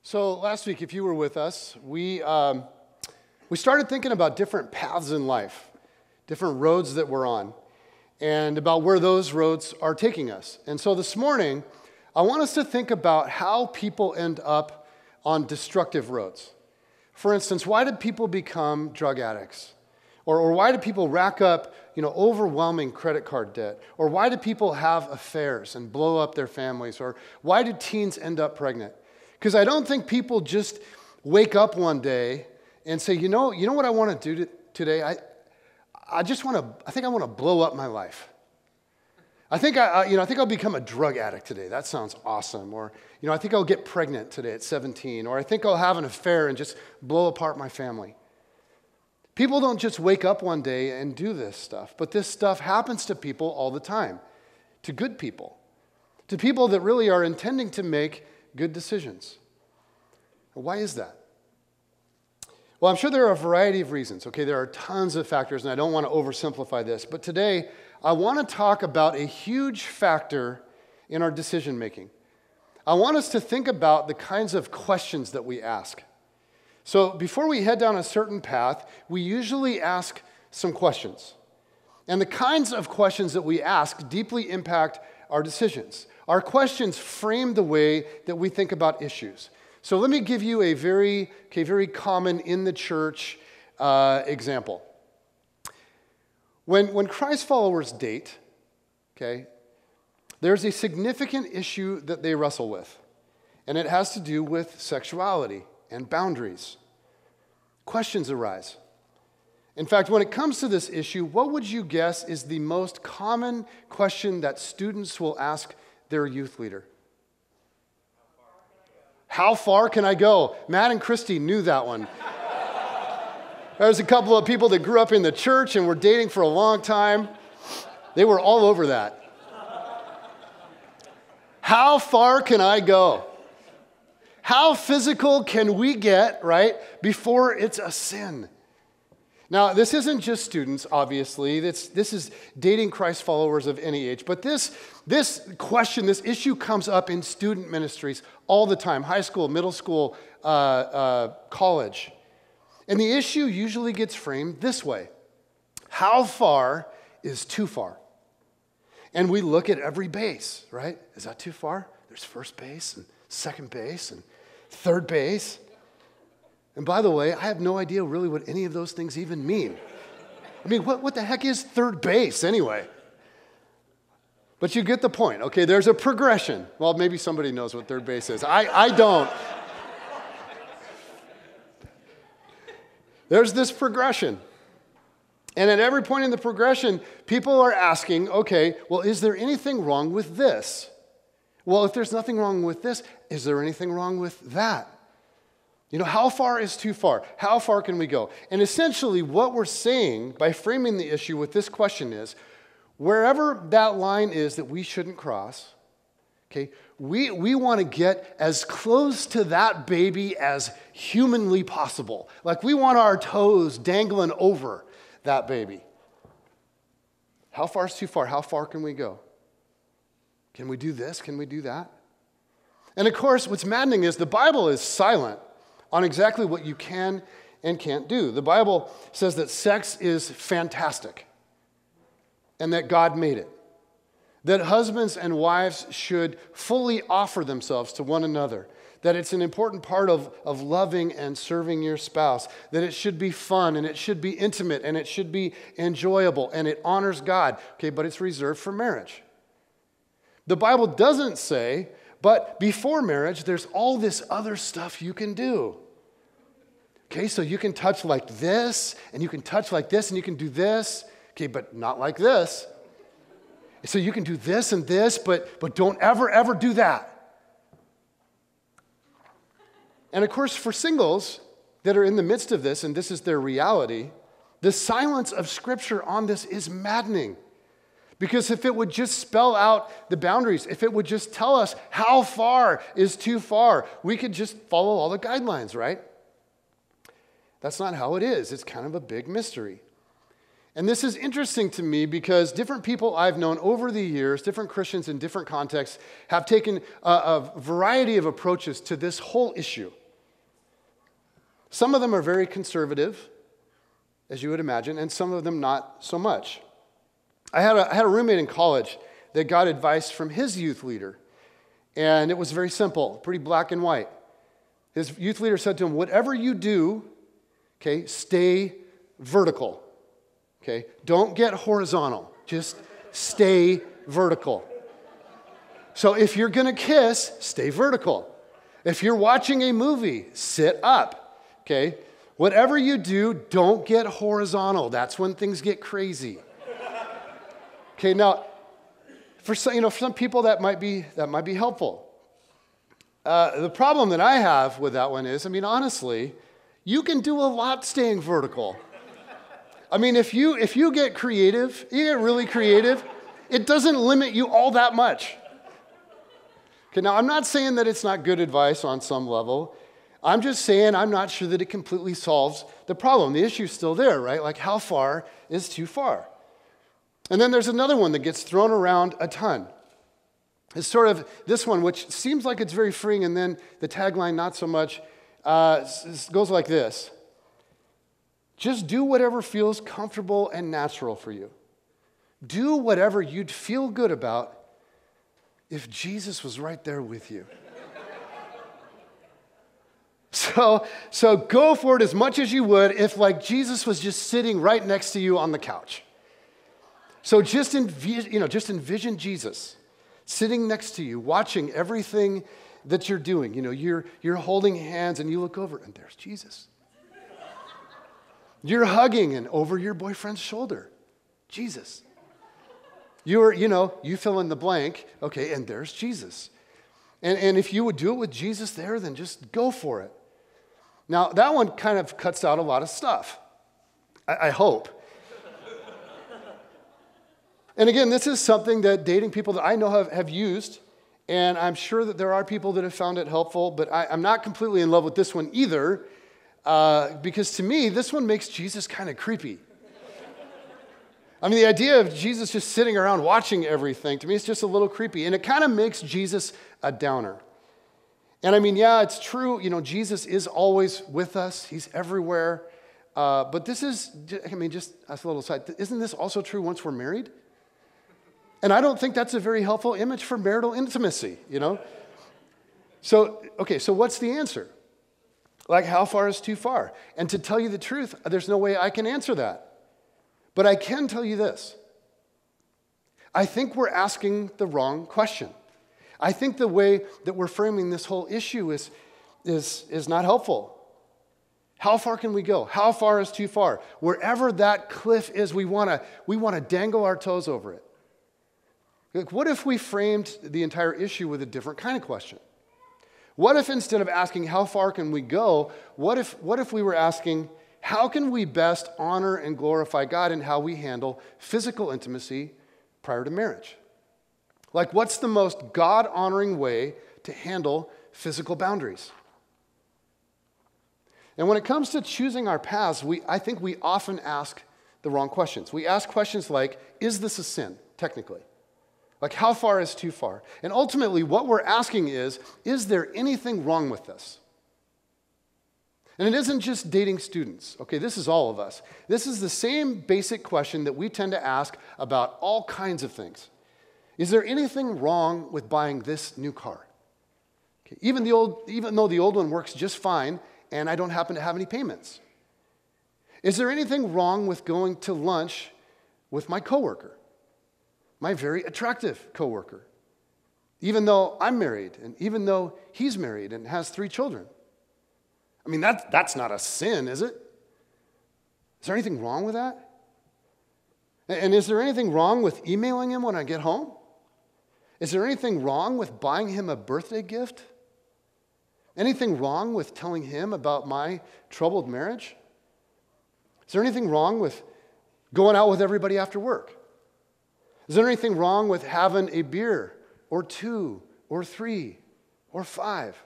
So last week, if you were with us, we started thinking about different paths in life, different roads that we're on, and about where those roads are taking us. And so this morning, I want us to think about how people end up on destructive roads. For instance, why did people become drug addicts? Or why do people rack up, overwhelming credit card debt? Or why do people have affairs and blow up their families? Or why do teens end up pregnant? Because I don't think people just wake up one day and say, you know what I want to do today? I think I want to blow up my life. I think I'll become a drug addict today. That sounds awesome. Or, I think I'll get pregnant today at 17. Or I think I'll have an affair and just blow apart my family. People don't just wake up one day and do this stuff, but this stuff happens to people all the time, to good people, to people that really are intending to make good decisions. Why is that? Well, I'm sure there are a variety of reasons. Okay, there are tons of factors, and I don't want to oversimplify this, but today I want to talk about a huge factor in our decision making. I want us to think about the kinds of questions that we ask. So before we head down a certain path, we usually ask some questions. And the kinds of questions that we ask deeply impact our decisions. Our questions frame the way that we think about issues. So let me give you a very common in the church example. When Christ followers date, there's a significant issue that they wrestle with, and it has to do with sexuality and boundaries. Questions arise. In fact, when it comes to this issue, what would you guess is the most common question that students will ask their youth leader? How far can I go? Matt and Christy knew that one. There's a couple of people that grew up in the church and were dating for a long time. They were all over that. How far can I go? How physical can we get, right, before it's a sin? Now, this isn't just students, obviously. This is dating Christ followers of any age. But this question, this issue comes up in student ministries all the time, high school, middle school, college. And the issue usually gets framed this way. How far is too far? And we look at every base, right? Is that too far? There's first base and second base and third base. And by the way, I have no idea really what any of those things even mean. I mean, what the heck is third base anyway? But you get the point. Okay, there's a progression. Well, maybe somebody knows what third base is. I don't. There's this progression. And at every point in the progression, people are asking, okay, well, is there anything wrong with this? Well, if there's nothing wrong with this, is there anything wrong with that? How far is too far? How far can we go? And essentially what we're saying by framing the issue with this question is, wherever that line is that we shouldn't cross, we want to get as close to that baby as humanly possible. Like we want our toes dangling over that baby. How far is too far? How far can we go? Can we do this? Can we do that? And of course, what's maddening is the Bible is silent on exactly what you can and can't do. The Bible says that sex is fantastic and that God made it. That husbands and wives should fully offer themselves to one another. That it's an important part of loving and serving your spouse. That it should be fun and it should be intimate and it should be enjoyable and it honors God. But it's reserved for marriage. The Bible doesn't say, but before marriage, there's all this other stuff you can do. So you can touch like this, and you can touch like this, and you can do this. But not like this. So you can do this and this, but don't ever do that. And of course, for singles that are in the midst of this, and this is their reality, the silence of Scripture on this is maddening. Because if it would just spell out the boundaries, if it would just tell us how far is too far, we could just follow all the guidelines, right? That's not how it is. It's kind of a big mystery. And this is interesting to me because different people I've known over the years, different Christians in different contexts, have taken a variety of approaches to this whole issue. Some of them are very conservative, as you would imagine, and some of them not so much. I had a roommate in college that got advice from his youth leader, and it was very simple, pretty black and white. His youth leader said to him, whatever you do, okay, stay vertical. Okay, don't get horizontal, just stay vertical. So if you're gonna kiss, stay vertical. If you're watching a movie, sit up, okay? Whatever you do, don't get horizontal. That's when things get crazy. Okay, now, for some people that might be helpful. The problem that I have with that one is, honestly, you can do a lot staying vertical. If you get creative, you get really creative, it doesn't limit you all that much. Okay, now I'm not saying that it's not good advice on some level. I'm just saying I'm not sure that it completely solves the problem. The issue's still there, right? Like how far is too far? And then there's another one that gets thrown around a ton. It's sort of this one, which seems like it's very freeing, and then the tagline not so much, goes like this. Just do whatever feels comfortable and natural for you. Do whatever you'd feel good about if Jesus was right there with you. So go for it as much as you would if like Jesus was just sitting right next to you on the couch. So just envision Jesus sitting next to you, watching everything that you're doing. You're holding hands and you look over and there's Jesus. You're hugging and over your boyfriend's shoulder, Jesus. You fill in the blank, okay, and there's Jesus. And if you would do it with Jesus there, then just go for it. Now, that one kind of cuts out a lot of stuff, I hope. And again, this is something that dating people that I know have used, and I'm sure that there are people that have found it helpful, but I'm not completely in love with this one either. Because to me, this one makes Jesus kind of creepy. The idea of Jesus just sitting around watching everything, to me, it's just a little creepy. And it kind of makes Jesus a downer. And yeah, it's true, Jesus is always with us. He's everywhere. But this is, just as a little side, isn't this also true once we're married? And I don't think that's a very helpful image for marital intimacy, So what's the answer? Like, how far is too far? And to tell you the truth, there's no way I can answer that. But I can tell you this. I think we're asking the wrong question. I think the way that we're framing this whole issue is not helpful. How far can we go? How far is too far? Wherever that cliff is, we want to dangle our toes over it. Like, what if we framed the entire issue with a different kind of question? What if instead of asking how far can we go, what if we were asking how can we best honor and glorify God in how we handle physical intimacy prior to marriage? Like, what's the most God-honoring way to handle physical boundaries? And when it comes to choosing our paths, I think we often ask the wrong questions. We ask questions like, is this a sin, technically? Like, how far is too far? And ultimately, what we're asking is there anything wrong with this? And it isn't just dating students, okay? This is all of us. This is the same basic question that we tend to ask about all kinds of things. Is there anything wrong with buying this new car? Okay, even though the old one works just fine and I don't happen to have any payments. Is there anything wrong with going to lunch with my coworker? My very attractive coworker, even though I'm married and even though he's married and has 3 children. That's not a sin, is it? Is there anything wrong with that? And is there anything wrong with emailing him when I get home? Is there anything wrong with buying him a birthday gift? Anything wrong with telling him about my troubled marriage? Is there anything wrong with going out with everybody after work? Is there anything wrong with having a beer or 2 or 3 or 5?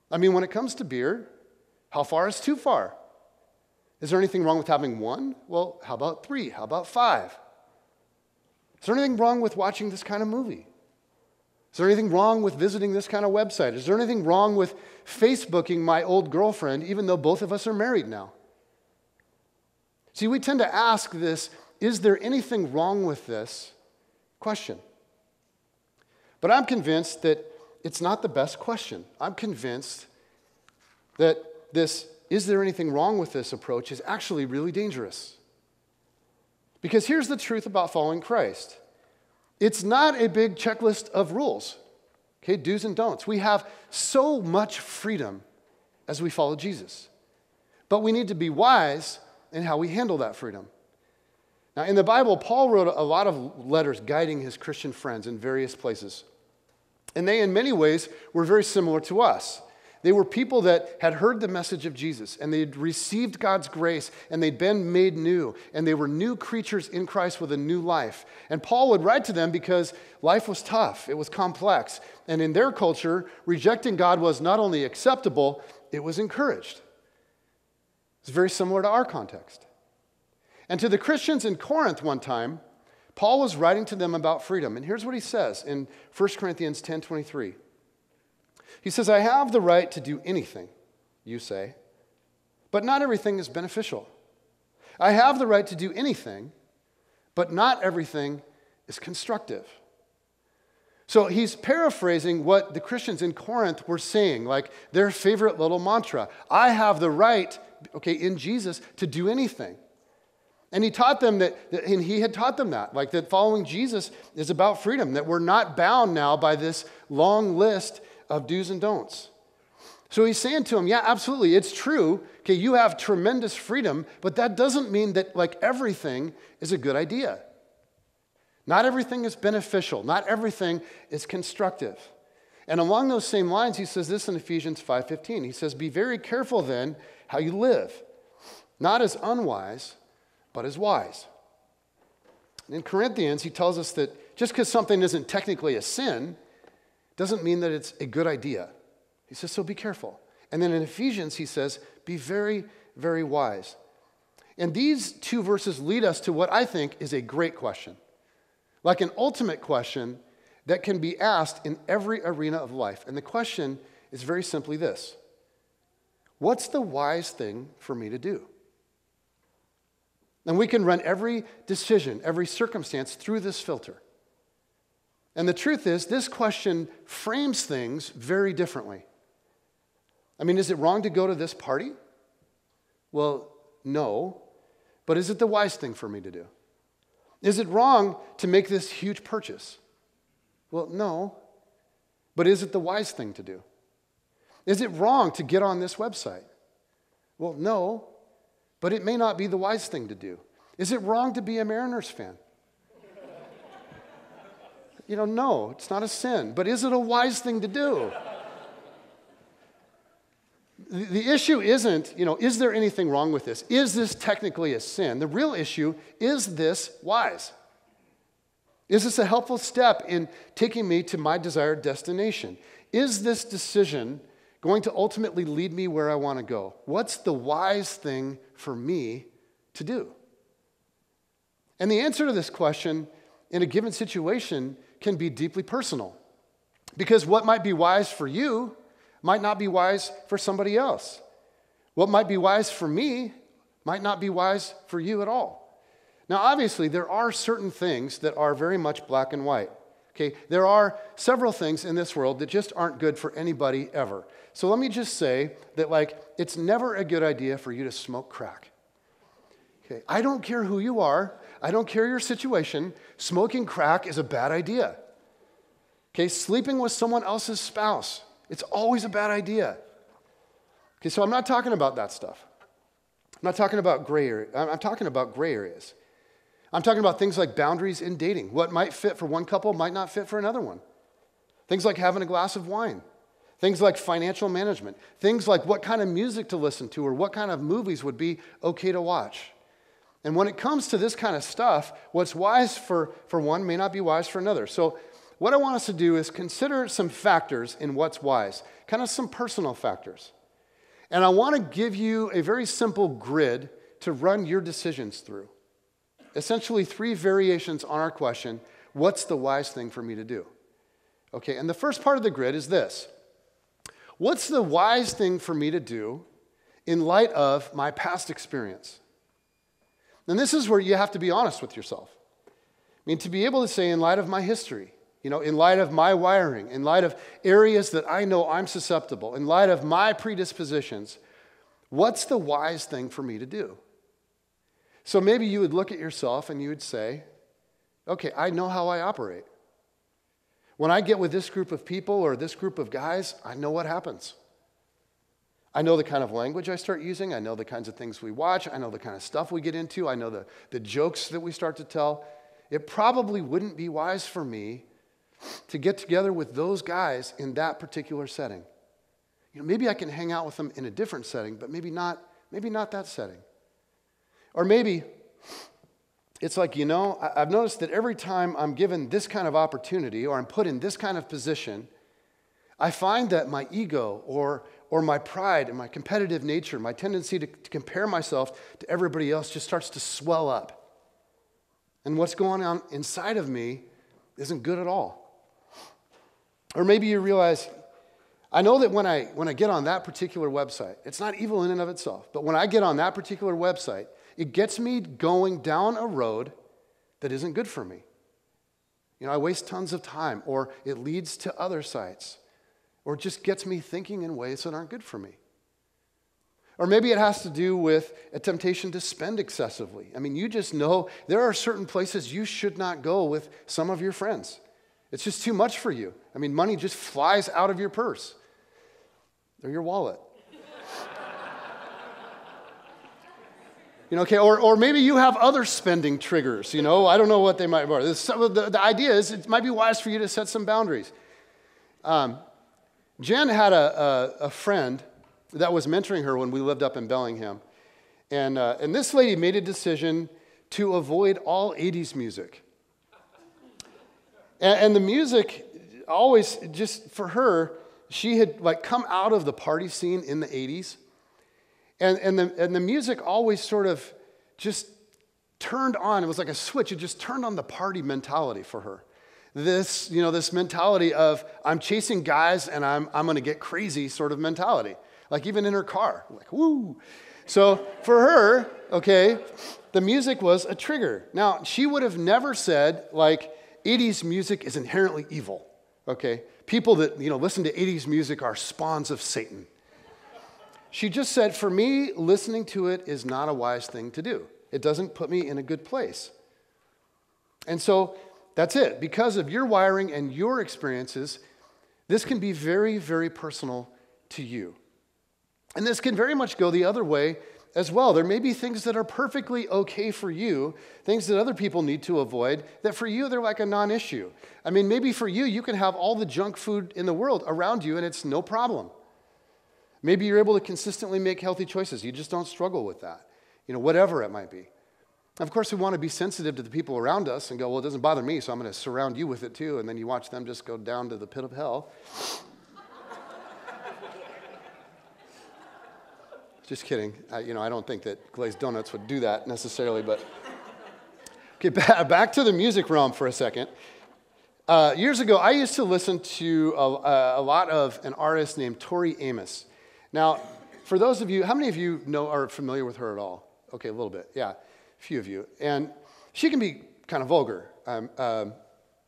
When it comes to beer, how far is too far? Is there anything wrong with having one? Well, how about 3? How about 5? Is there anything wrong with watching this kind of movie? Is there anything wrong with visiting this kind of website? Is there anything wrong with Facebooking my old girlfriend, even though both of us are married now? See, we tend to ask this, is there anything wrong with this question? But I'm convinced that it's not the best question. I'm convinced that this, is there anything wrong with this approach, is actually really dangerous. Because here's the truth about following Christ. It's not a big checklist of rules, okay, do's and don'ts. We have so much freedom as we follow Jesus. But we need to be wise in how we handle that freedom. Now, in the Bible, Paul wrote a lot of letters guiding his Christian friends in various places. And they, in many ways, were very similar to us. They were people that had heard the message of Jesus, and they'd received God's grace, and they'd been made new, and they were new creatures in Christ with a new life. And Paul would write to them because life was tough, it was complex, and in their culture, rejecting God was not only acceptable, it was encouraged. It's very similar to our context. And to the Christians in Corinth one time, Paul was writing to them about freedom, and here's what he says in 1 Corinthians 10:23. He says, I have the right to do anything, you say, but not everything is beneficial. I have the right to do anything, but not everything is constructive. So he's paraphrasing what the Christians in Corinth were saying, like their favorite little mantra. I have the right, okay, in Jesus to do anything. And he taught them and he had taught them that, like that following Jesus is about freedom, that we're not bound now by this long list of do's and don'ts. So he's saying to them, yeah, absolutely, it's true. Okay, you have tremendous freedom, but that doesn't mean that like everything is a good idea. Not everything is beneficial. Not everything is constructive. And along those same lines, he says this in Ephesians 5:15. He says, be very careful then how you live, not as unwise, but as wise. In Corinthians, he tells us that just because something isn't technically a sin doesn't mean that it's a good idea. He says, so be careful. And then in Ephesians, he says, be very, very wise. And these two verses lead us to what I think is a great question, like an ultimate question that can be asked in every arena of life. And the question is very simply this: what's the wise thing for me to do? And we can run every decision, every circumstance through this filter. And the truth is, this question frames things very differently. I mean, is it wrong to go to this party? Well, no. But is it the wise thing for me to do? Is it wrong to make this huge purchase? Well, no. But is it the wise thing to do? Is it wrong to get on this website? Well, no. But it may not be the wise thing to do. Is it wrong to be a Mariners fan? No, it's not a sin. But is it a wise thing to do? The issue isn't, is there anything wrong with this? Is this technically a sin? The real issue, is this wise? Is this a helpful step in taking me to my desired destination? Is this decision going to ultimately lead me where I want to go? What's the wise thing for me to do? And the answer to this question in a given situation can be deeply personal. Because what might be wise for you might not be wise for somebody else. What might be wise for me might not be wise for you at all. Now, obviously, there are certain things that are very much black and white. Okay, there are several things in this world that just aren't good for anybody ever. So let me just say that, it's never a good idea for you to smoke crack. Okay, I don't care who you are. I don't care your situation. Smoking crack is a bad idea. Okay, sleeping with someone else's spouse, it's always a bad idea. Okay, so I'm not talking about that stuff. I'm not talking about gray area. I'm talking about gray areas. I'm talking about things like boundaries in dating. What might fit for one couple might not fit for another one. Things like having a glass of wine. Things like financial management. Things like what kind of music to listen to or what kind of movies would be okay to watch. And when it comes to this kind of stuff, what's wise for one may not be wise for another. So what I want us to do is consider some factors in what's wise, kind of some personal factors. And I want to give you a very simple grid to run your decisions through. Essentially, 3 variations on our question, what's the wise thing for me to do? Okay, and the first part of the grid is this. What's the wise thing for me to do in light of my past experience? And this is where you have to be honest with yourself. I mean, to be able to say, in light of my history, in light of my wiring, in light of areas that I know I'm susceptible, in light of my predispositions, what's the wise thing for me to do? So maybe you would look at yourself and you would say, okay, I know how I operate. When I get with this group of people or this group of guys, I know what happens. I know the kind of language I start using. I know the kinds of things we watch. I know the kind of stuff we get into. I know the jokes that we start to tell. It probably wouldn't be wise for me to get together with those guys in that particular setting. Maybe I can hang out with them in a different setting, but maybe not that setting. Or maybe it's like, I've noticed that every time I'm given this kind of opportunity or I'm put in this kind of position, I find that my ego or my pride and my competitive nature, my tendency to compare myself to everybody else just starts to swell up. And what's going on inside of me isn't good at all. Or maybe you realize, I know that when I get on that particular website, it's not evil in and of itself, but when I get on that particular website, it gets me going down a road that isn't good for me. I waste tons of time, or it leads to other sites, or it just gets me thinking in ways that aren't good for me. Or maybe it has to do with a temptation to spend excessively. I mean, you just know there are certain places you should not go with some of your friends. It's just too much for you. I mean, money just flies out of your purse or your wallet. Or maybe you have other spending triggers, I don't know what they might be. The idea is it might be wise for you to set some boundaries. Jen had a friend that was mentoring her when we lived up in Bellingham. And this lady made a decision to avoid all 80s music. And the music always, just for her, she had come out of the party scene in the 80s. And the music always sort of just turned on. It was like a switch. It just turned on the party mentality for her. This mentality of I'm chasing guys and I'm going to get crazy sort of mentality. Like even in her car, like woo. So for her, the music was a trigger. Now, she would have never said 80s music is inherently evil. People that listen to 80s music are spawns of Satan. She just said, for me, listening to it is not a wise thing to do. It doesn't put me in a good place. And so that's it. Because of your wiring and your experiences, this can be very, very personal to you. And this can very much go the other way as well. There may be things that are perfectly okay for you, things that other people need to avoid, that for you, they're like a non-issue. I mean, maybe for you, you can have all the junk food in the world around you and it's no problem. Maybe you're able to consistently make healthy choices. You just don't struggle with that, whatever it might be. Of course, we want to be sensitive to the people around us and go, well, it doesn't bother me, so I'm going to surround you with it too. And then you watch them just go down to the pit of hell. Just kidding. I don't think that glazed donuts would do that necessarily, but. Okay, back to the music realm for a second. Years ago, I used to listen to a lot of an artist named Tori Amos. Now, for those of you, how many of you are familiar with her at all? Okay, a little bit. Yeah, a few of you. And she can be kind of vulgar.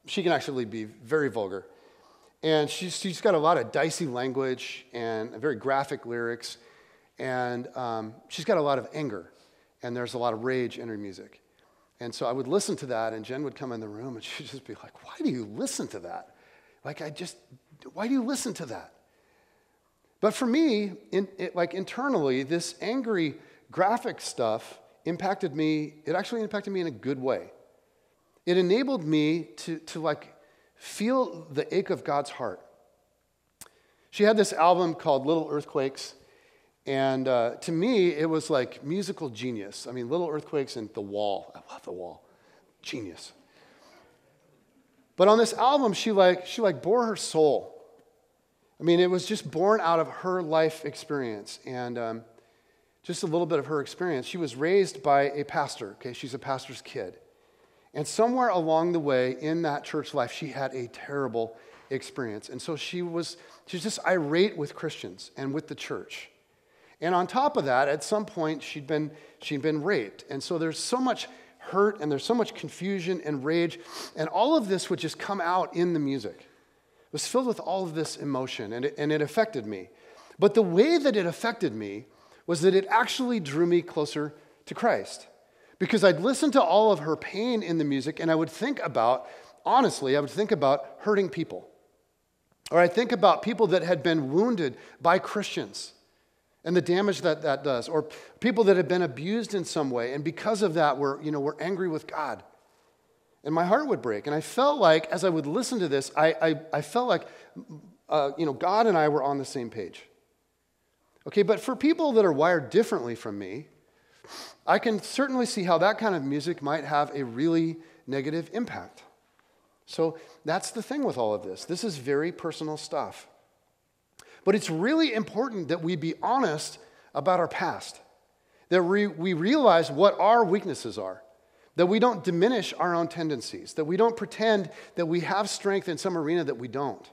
She can actually be very vulgar. And she's got a lot of dicey language and very graphic lyrics. And she's got a lot of anger. And there's a lot of rage in her music. And so I would listen to that, and Jen would come in the room, and she'd just be like, why do you listen to that? Why do you listen to that? But for me, internally, this angry graphic stuff impacted me. It actually impacted me in a good way. It enabled me to feel the ache of God's heart. She had this album called Little Earthquakes, and to me, it was like musical genius. I mean, Little Earthquakes and The Wall. I love The Wall. Genius. But on this album, she bore her soul. I mean, it was just born out of her life experience. And just a little bit of her experience. She was raised by a pastor, okay? She's a pastor's kid. And somewhere along the way in that church life, she had a terrible experience. And so she's just irate with Christians and with the church. And on top of that, at some point, she'd been raped. And so there's so much hurt and there's so much confusion and rage. And all of this would just come out in the music. It was filled with all of this emotion, and it affected me. But the way that it affected me was that it actually drew me closer to Christ. Because I'd listen to all of her pain in the music, and I would think about, honestly, hurting people. Or I'd think about people that had been wounded by Christians and the damage that does. Or people that had been abused in some way, and because of that, we're angry with God. And my heart would break. And I felt like, as I would listen to this, I felt like, God and I were on the same page. Okay, but for people that are wired differently from me, I can certainly see how that kind of music might have a really negative impact. So that's the thing with all of this. This is very personal stuff. But it's really important that we be honest about our past, that we realize what our weaknesses are, that we don't diminish our own tendencies, that we don't pretend that we have strength in some arena that we don't.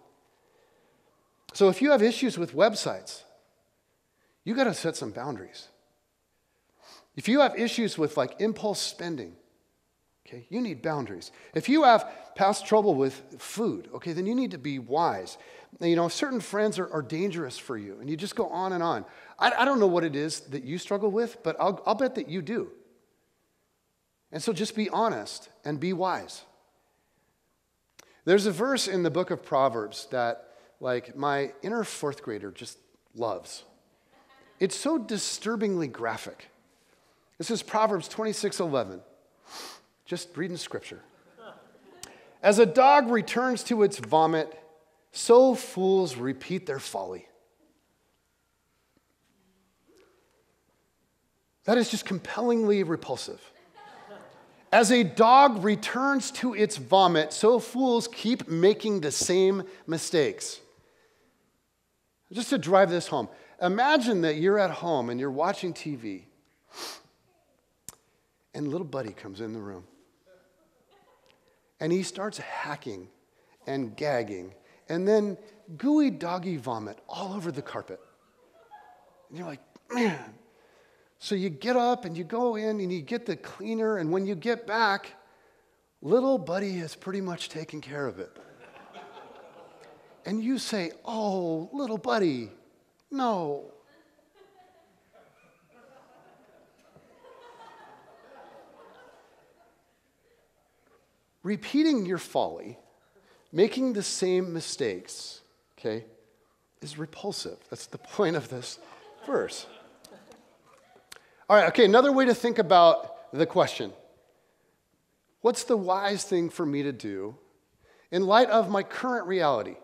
So if you have issues with websites, you got to set some boundaries. If you have issues with impulse spending, okay, you need boundaries. If you have past trouble with food, okay, then you need to be wise. Now, certain friends are dangerous for you, and you just go on and on. I don't know what it is that you struggle with, but I'll bet that you do. And so just be honest and be wise. There's a verse in the book of Proverbs that, my inner fourth grader just loves. It's so disturbingly graphic. This is Proverbs 26:11. Just reading scripture. As a dog returns to its vomit, so fools repeat their folly. That is just compellingly repulsive. As a dog returns to its vomit, so fools keep making the same mistakes. Just to drive this home, imagine that you're at home and you're watching TV, and little buddy comes in the room. And he starts hacking and gagging, and then gooey doggy vomit all over the carpet. And you're like, man. So you get up and you go in and you get the cleaner, and when you get back, little buddy has pretty much taken care of it. And you say, oh, little buddy, no. Repeating your folly, making the same mistakes, okay, is repulsive. That's the point of this verse. All right, okay, another way to think about the question. What's the wise thing for me to do in light of my current reality?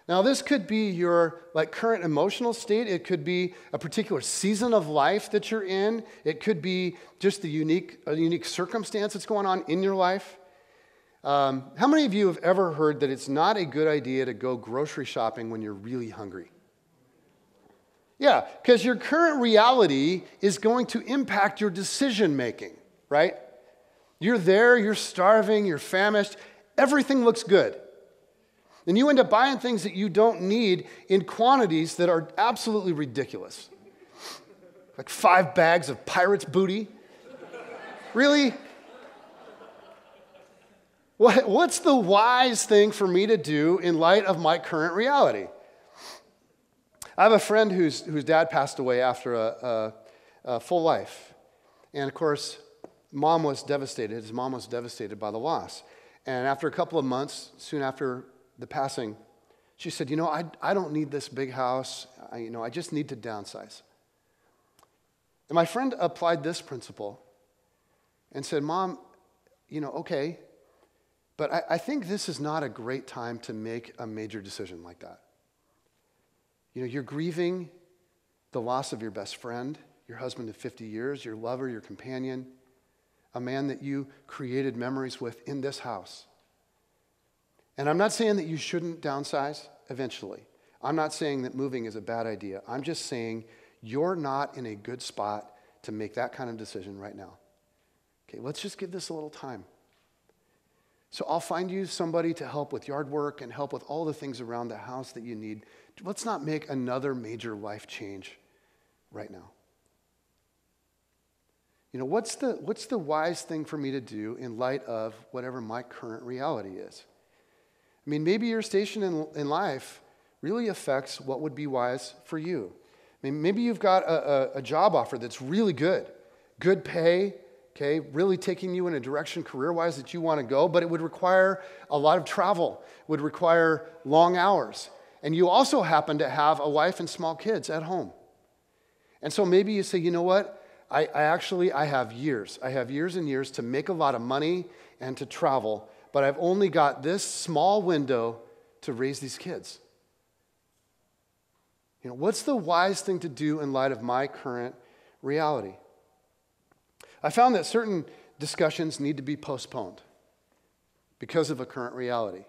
Now, this could be your current emotional state. It could be a particular season of life that you're in. It could be just a unique circumstance that's going on in your life. How many of you have ever heard that it's not a good idea to go grocery shopping when you're really hungry? Yeah, because your current reality is going to impact your decision making, right? You're there, you're starving, you're famished, everything looks good. And you end up buying things that you don't need in quantities that are absolutely ridiculous. Like 5 bags of pirate's booty. Really? What's the wise thing for me to do in light of my current reality? I have a friend whose dad passed away after a full life. And of course, mom was devastated. His mom was devastated by the loss. And after a couple of months, soon after the passing, she said, I don't need this big house. I just need to downsize. And my friend applied this principle and said, Mom, okay, but I think this is not a great time to make a major decision like that. You're grieving the loss of your best friend, your husband of 50 years, your lover, your companion, a man that you created memories with in this house. And I'm not saying that you shouldn't downsize eventually. I'm not saying that moving is a bad idea. I'm just saying you're not in a good spot to make that kind of decision right now. Okay, let's just give this a little time. So I'll find you somebody to help with yard work and help with all the things around the house that you need. Let's not make another major life change right now. What's the wise thing for me to do in light of whatever my current reality is? I mean, maybe your station in life really affects what would be wise for you. I mean, maybe you've got a job offer that's really good pay, okay, really taking you in a direction career-wise that you want to go, but it would require a lot of travel, would require long hours. And you also happen to have a wife and small kids at home. And so maybe you say, you know what? I have years. I have years and years to make a lot of money and to travel, but I've only got this small window to raise these kids. What's the wise thing to do in light of my current reality? I found that certain discussions need to be postponed because of a current reality.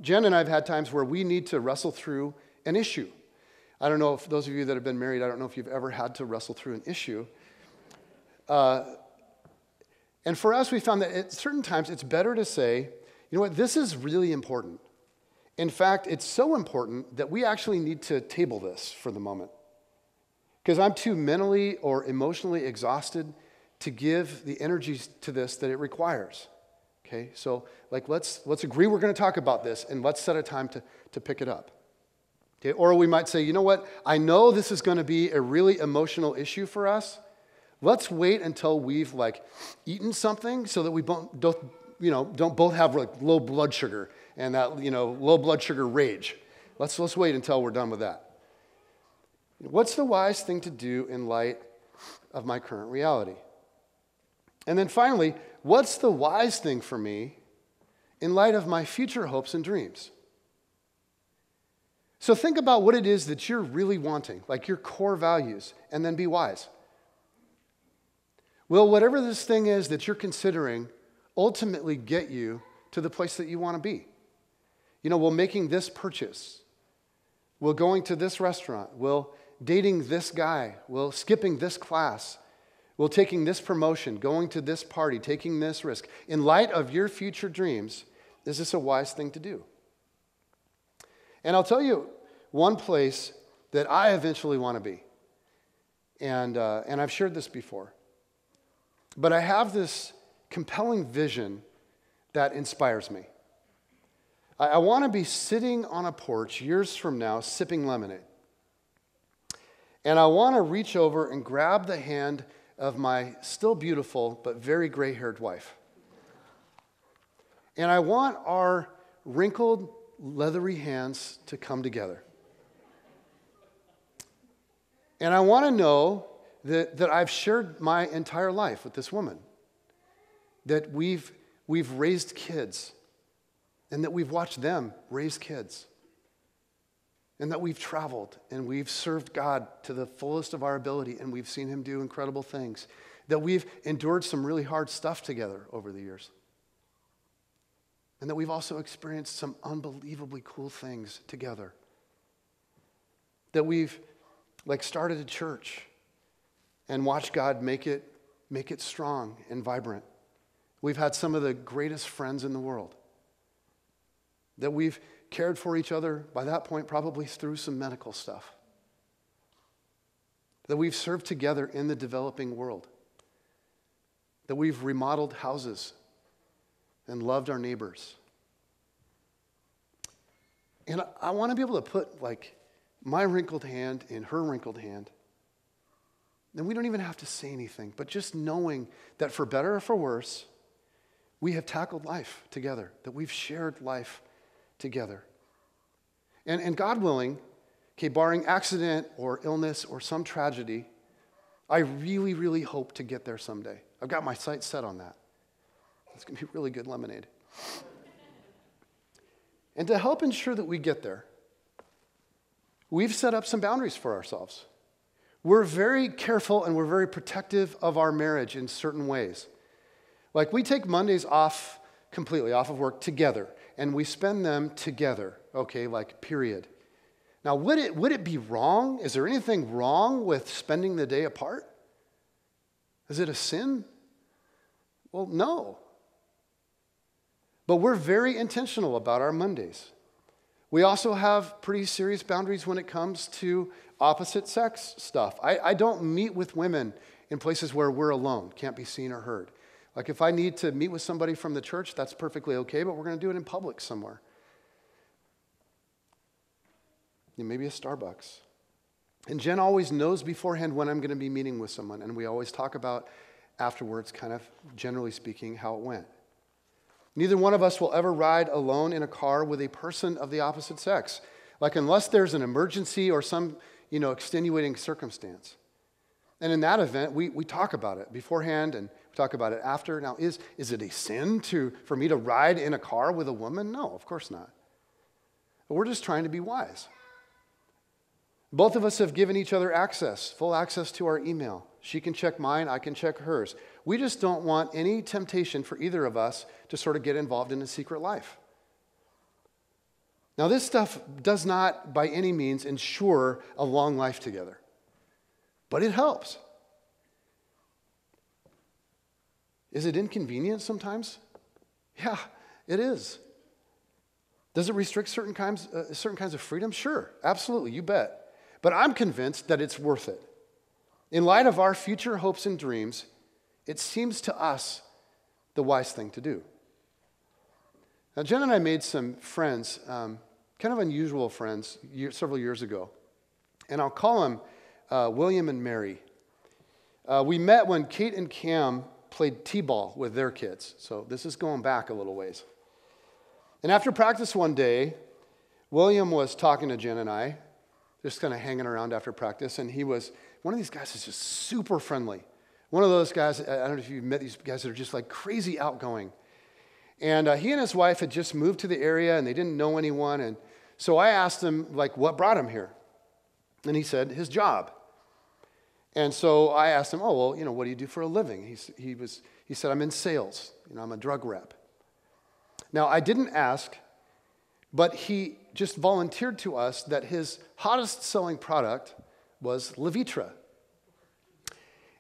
Jen and I have had times where we need to wrestle through an issue. I don't know if those of you that have been married, I don't know if you've ever had to wrestle through an issue. And for us, we found that at certain times it's better to say, you know what, this is really important. In fact, it's so important that we actually need to table this for the moment. Because I'm too mentally or emotionally exhausted to give the energies to this that it requires. Okay, so let's agree we're going to talk about this and let's set a time to pick it up. Okay, or we might say, you know what, I know this is going to be a really emotional issue for us. Let's wait until we've eaten something so that we don't both have low blood sugar and that low blood sugar rage. Let's wait until we're done with that. What's the wise thing to do in light of my current reality? And then finally, what's the wise thing for me in light of my future hopes and dreams? So think about what it is that you're really wanting, like your core values, and then be wise. Will whatever this thing is that you're considering ultimately get you to the place that you want to be? Will making this purchase, will going to this restaurant, will dating this guy, will skipping this class, will taking this promotion, going to this party, taking this risk. In light of your future dreams, is this a wise thing to do? And I'll tell you one place that I eventually want to be. And I've shared this before. But I have this compelling vision that inspires me. I want to be sitting on a porch years from now sipping lemonade. And I want to reach over and grab the hand of my still beautiful but very gray-haired wife. And I want our wrinkled, leathery hands to come together. And I want to know that I've shared my entire life with this woman, that we've raised kids, and that we've watched them raise kids, and that we've traveled and we've served God to the fullest of our ability, and we've seen him do incredible things, that we've endured some really hard stuff together over the years, and that we've also experienced some unbelievably cool things together, that we've started a church and watched God make it strong and vibrant. We've had some of the greatest friends in the world, that we've cared for each other, by that point, probably through some medical stuff, that we've served together in the developing world, that we've remodeled houses and loved our neighbors. And I want to be able to put my wrinkled hand in her wrinkled hand. And we don't even have to say anything, but just knowing that for better or for worse, we have tackled life together, that we've shared life together. And God willing, okay, barring accident or illness or some tragedy, I really, really hope to get there someday. I've got my sights set on that. It's going to be really good lemonade. And to help ensure that we get there, we've set up some boundaries for ourselves. We're very careful and we're very protective of our marriage in certain ways. We take Mondays off completely, off of work together, and we spend them together, okay, period. Now, would it be wrong? Is there anything wrong with spending the day apart? Is it a sin? Well, no. But we're very intentional about our Mondays. We also have pretty serious boundaries when it comes to opposite sex stuff. I don't meet with women in places where we're alone, can't be seen or heard. Like if I need to meet with somebody from the church, that's perfectly okay, but we're going to do it in public somewhere. Maybe a Starbucks. And Jen always knows beforehand when I'm going to be meeting with someone, and we always talk about afterwards, kind of generally speaking, how it went. Neither one of us will ever ride alone in a car with a person of the opposite sex, like unless there's an emergency or some, extenuating circumstance. And in that event, we talk about it beforehand and we talk about it after. Now, is it a sin for me to ride in a car with a woman? No, of course not. But we're just trying to be wise. Both of us have given each other full access to our email. She can check mine, I can check hers. We just don't want any temptation for either of us to sort of get involved in a secret life. Now, this stuff does not by any means ensure a long life together, but it helps. Is it inconvenient sometimes? Yeah, it is. Does it restrict certain kinds of freedom? Sure, absolutely, you bet. But I'm convinced that it's worth it. In light of our future hopes and dreams, it seems to us the wise thing to do. Now, Jen and I made some friends, kind of unusual friends, several years ago. And I'll call them William and Mary. We met when Kate and Cam played t-ball with their kids. So this is going back a little ways. And after practice one day, William was talking to Jen and I, just kind of hanging around after practice, and one of these guys is just super friendly. One of those guys, I don't know if you've met these guys that are just like crazy outgoing. And he and his wife had just moved to the area, and they didn't know anyone, and so I asked him, what brought him here? And he said, his job. And so I asked him, what do you do for a living? He said, I'm in sales. I'm a drug rep. Now, I didn't ask, but he just volunteered to us that his hottest selling product was Levitra.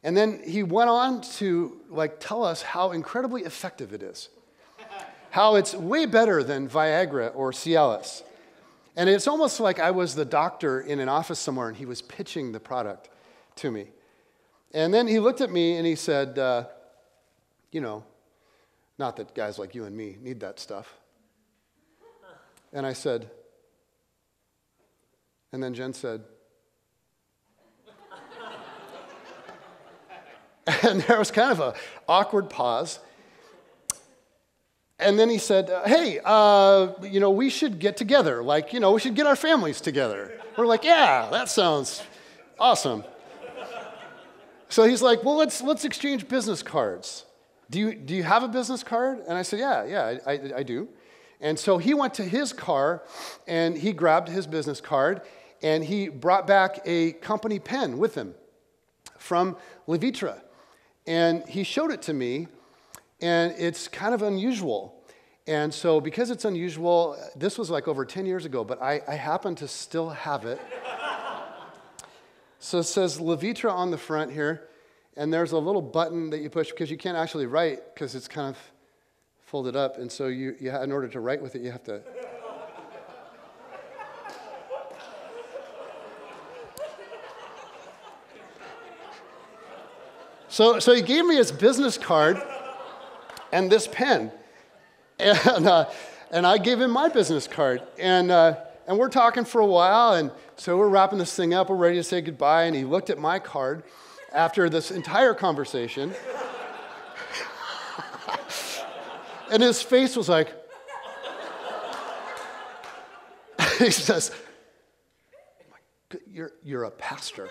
And then he went on to tell us how incredibly effective it is. How it's way better than Viagra or Cialis. And it's almost like I was the doctor in an office somewhere and he was pitching the product to me. And then he looked at me and he said, not that guys like you and me need that stuff. And I said, and then Jen said, and there was kind of an awkward pause. And then he said, hey, we should get together. We should get our families together. We're like, yeah, that sounds awesome. So he's like, well, let's exchange business cards. Do you have a business card? And I said, yeah, I do. And so he went to his car, and he grabbed his business card, and he brought back a company pen with him from Levitra. And he showed it to me, and it's kind of unusual. And so because it's unusual, this was over 10 years ago, but I happen to still have it. So it says Levitra on the front here, and there's a little button that you push because you can't actually write because it's kind of folded up. And so you in order to write with it, you have to... So he gave me his business card and this pen, and I gave him my business card, and we're talking for a while, and so we're wrapping this thing up, we're ready to say goodbye, and he looked at my card after this entire conversation, and his face was like, he says, "You're a pastor."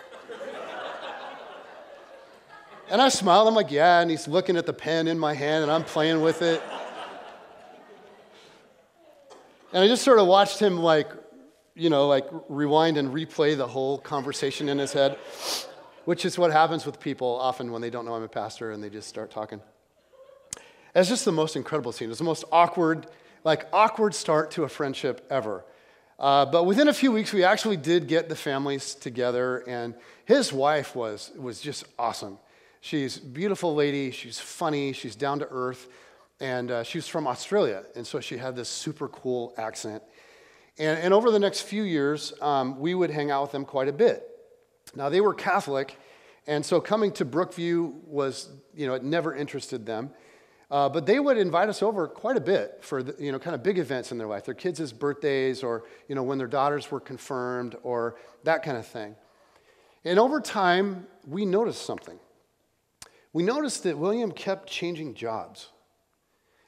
And I smiled, I'm like, yeah, and he's looking at the pen in my hand, and I'm playing with it. And I just sort of watched him rewind and replay the whole conversation in his head, which is what happens with people often when they don't know I'm a pastor and they just start talking. And it's just the most incredible scene. It's the most awkward start to a friendship ever. But within a few weeks, we actually did get the families together, and his wife was just awesome. She's a beautiful lady, she's funny, she's down to earth, and she's from Australia, and so she had this super cool accent. And over the next few years, we would hang out with them quite a bit. Now, they were Catholic, and so coming to Brookview was, it never interested them. But they would invite us over quite a bit for, kind of big events in their life, their kids' birthdays or, when their daughters were confirmed or that kind of thing. And over time, we noticed something. We noticed that William kept changing jobs.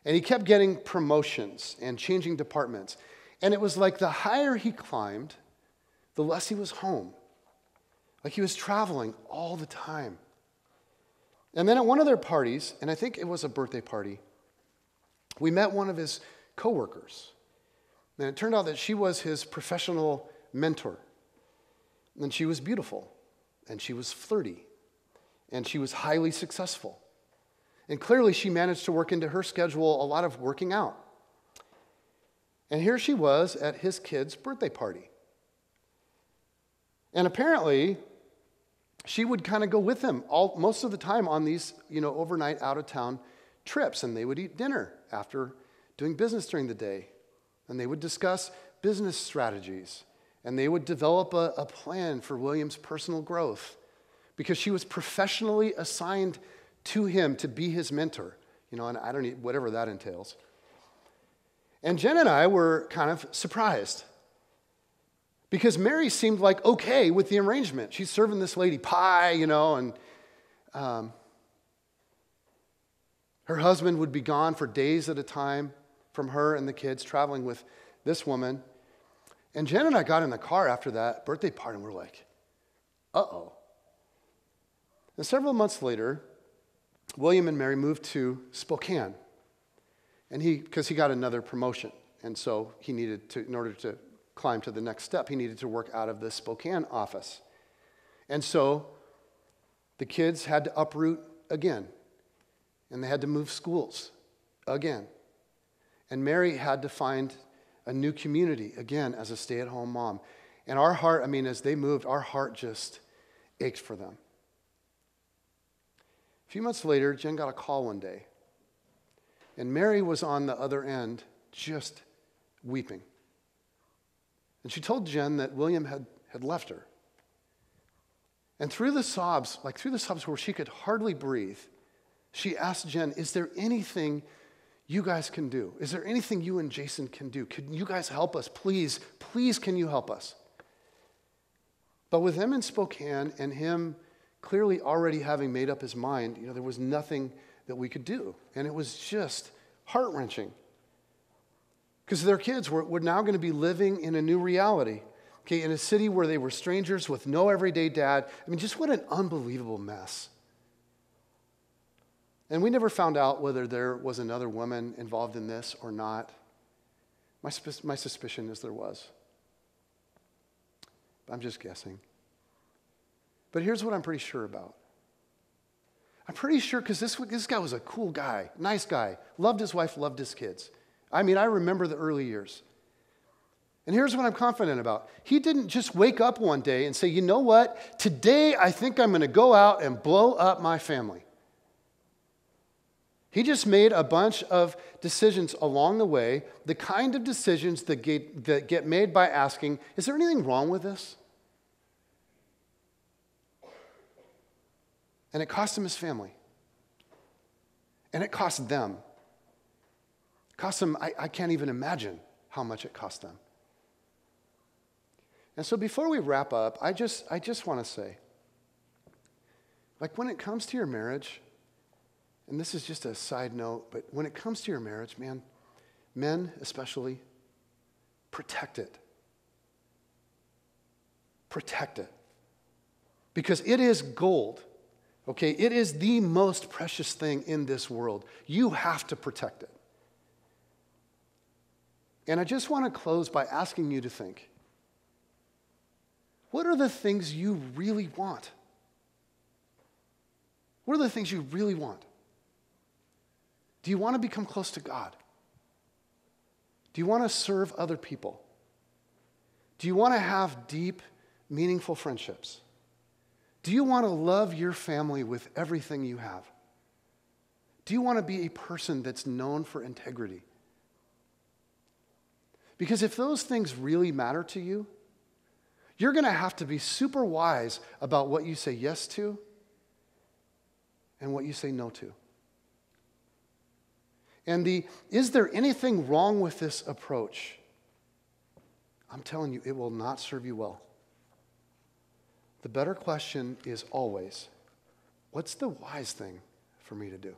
And he kept getting promotions and changing departments. And it was like the higher he climbed, the less he was home. Like he was traveling all the time. And then at one of their parties, and I think it was a birthday party, we met one of his coworkers. And it turned out that she was his professional mentor. And she was beautiful, and she was flirty, and she was highly successful. And clearly she managed to work into her schedule a lot of working out. And here she was at his kid's birthday party. And apparently, she would kind of go with him most of the time on these, overnight out-of-town trips, and they would eat dinner after doing business during the day, and they would discuss business strategies, and they would develop a plan for William's personal growth because she was professionally assigned to him to be his mentor, and I don't need whatever that entails. And Jen and I were kind of surprised. Because Mary seemed like okay with the arrangement. She's serving this lady pie, and her husband would be gone for days at a time from her and the kids, traveling with this woman. And Jen and I got in the car after that birthday party, and we're like, uh-oh. And several months later, William and Mary moved to Spokane. And because he got another promotion. And so he needed to, in order to climb to the next step, he needed to work out of the Spokane office. And so the kids had to uproot again, and they had to move schools again. And Mary had to find a new community again as a stay-at-home mom. And our heart, as they moved, our heart just ached for them. A few months later, Jen got a call one day, and Mary was on the other end just weeping. And she told Jen that William had left her. And through the sobs where she could hardly breathe, she asked Jen, is there anything you guys can do? Is there anything you and Jason can do? Can you guys help us? Please, can you help us? But with him in Spokane and him clearly already having made up his mind, there was nothing that we could do. And it was just heart-wrenching. Because their kids were now going to be living in a new reality, in a city where they were strangers with no everyday dad. Just what an unbelievable mess. And we never found out whether there was another woman involved in this or not. My suspicion is there was. I'm just guessing. But here's what I'm pretty sure about. I'm pretty sure because this guy was a cool guy, nice guy, loved his wife, loved his kids. I remember the early years. And here's what I'm confident about. He didn't just wake up one day and say, you know what? Today I think I'm going to go out and blow up my family. He just made a bunch of decisions along the way, the kind of decisions that get made by asking, is there anything wrong with this? And it cost him his family. And it cost them. It cost them, I can't even imagine how much it cost them. And so before we wrap up, I just want to say, when it comes to your marriage, and this is just a side note, but when it comes to your marriage, man, men especially, protect it. Protect it. Because it is gold. Okay, it is the most precious thing in this world. You have to protect it. And I just want to close by asking you to think, what are the things you really want? What are the things you really want? Do you want to become close to God? Do you want to serve other people? Do you want to have deep, meaningful friendships? Do you want to love your family with everything you have? Do you want to be a person that's known for integrity? Because if those things really matter to you, you're going to have to be super wise about what you say yes to and what you say no to. And is there anything wrong with this approach? I'm telling you, it will not serve you well. The better question is always, what's the wise thing for me to do?